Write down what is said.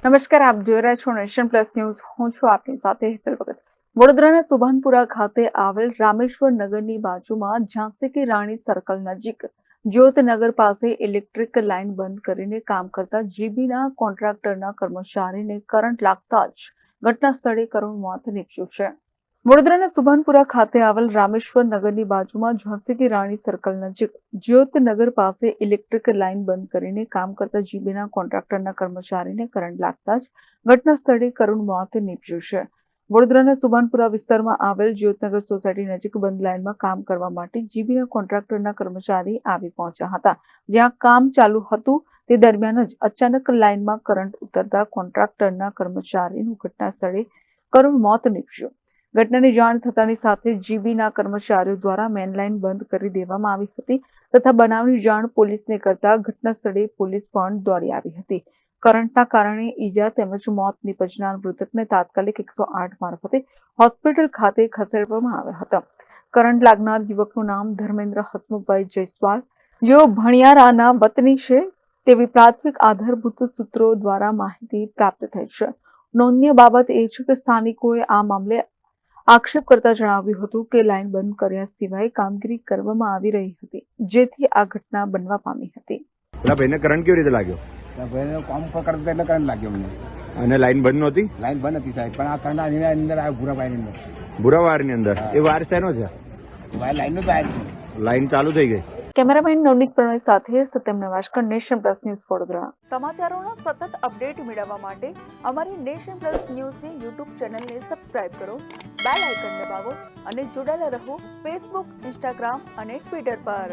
નમસ્કાર, આપ જોઈ રહ્યા છો નેશન પ્લસ ન્યૂઝ. હું છું આપની સાથે હેતલ ભગત. વડોદરાના સુભાનપુરા ખાતે આવેલ રામેશ્વર નગરની બાજુમાં ઝાંસી કી રાણી સર્કલ નજીક જ્યોતનગર પાસે ઇલેક્ટ્રિક લાઇન બંધ કરીને કામ કરતા જીબીના કોન્ટ્રાક્ટરના કર્મચારીને કરંટ લાગતા જ ઘટના સ્થળે કરુણ મોત નીપજ્યું છે. વડોદરાના સુભાનપુરા ખાતે આવેલ રામેશ્વર નગરની બાજુમાં ઝાંસી કી રાણી સર્કલ નજીક જ્યોતનગર પાસે ઇલેક્ટ્રિક લાઇન બંધ કરીને કામ કરતા જીબીના કોન્ટ્રાક્ટરના કર્મચારીને કરંટ લાગતા જ ઘટના સ્થળે કરુણ મોત નીપજ્યું છે. વડોદરાના સુભાનપુરા વિસ્તારમાં આવેલ જ્યોતનગર સોસાયટી નજીક બંધ લાઇનમાં કામ કરવા માટે જીબીના કોન્ટ્રાક્ટરના કર્મચારી આવી પહોંચ્યા હતા. જ્યાં કામ ચાલુ હતું તે દરમિયાન જ અચાનક લાઇનમાં કરંટ ઉતરતા કોન્ટ્રાક્ટરના કર્મચારીનું ઘટના સ્થળે કરુણ મોત નીપજ્યું. ઘટનાની જાણ થતાની સાથે જીબીના કર્મચારીઓ દ્વારા મેન લાઇન બંધ કરી દેવામાં આવી હતી તથા બનાવની જાણ પોલીસને કરતા ઘટના સ્થળે પોલીસ પણ દોડી આવી હતી. કરંટના કારણે ઈજા તેમજ મોત નીપજનાર મૃતકને તાત્કાલિક 108 મારફતે હોસ્પિટલ ખાતે ખસેડવામાં આવ્યા હતા. કરંટ લાગનાર યુવકનું નામ ધર્મેન્દ્ર હસમુખભાઈ જયસ્વાલ, જેઓ ભણિયારાના વતની છે તેવી પ્રાથમિક આધારભૂત સૂત્રો દ્વારા માહિતી પ્રાપ્ત થઈ છે. નોંધનીય બાબત એ છે કે સ્થાનિકોએ આ મામલે આક્ષેપ કરતા જણાવ્યું હતું કે લાઇન બંધ કર્યા સિવાય કામગીરી કરવામાં આવી રહી હતી, જેથી આ ઘટના બનવા પામી હતી. પેલા ભાઈને કરંટ કેવી રીતે લાગ્યો? ભાઈને કામ પર કરતા એટલે કરંટ લાગ્યો અમને. અને લાઈન બંધ નહોતી? લાઈન બંધ હતી સાહેબ, પણ આ કરંટ આની અંદર આવ્યો ભૂરા વાયરની અંદર. ભૂરા વાયરની અંદર? એ વાયર શેનો છે? વાયર લાઈનનો જ વાયર છે. લાઈન ચાલુ થઈ ગઈ. કેમેરામેન નવનીત પ્રણય સાથે Satyam Navashankar, Nation Plus News Vadodara. સમાચારોના સતત અપડેટ મેળવવા માટે અમારી નેશન પ્લસ ન્યૂઝની યુટ્યુબ ચેનલને સબસ્ક્રાઇબ કરો, બેલ આઇકન દબાવો અને જોડાયેલા રહો ફેસબુક, ઇન્સ્ટાગ્રામ અને ટ્વિટર પર.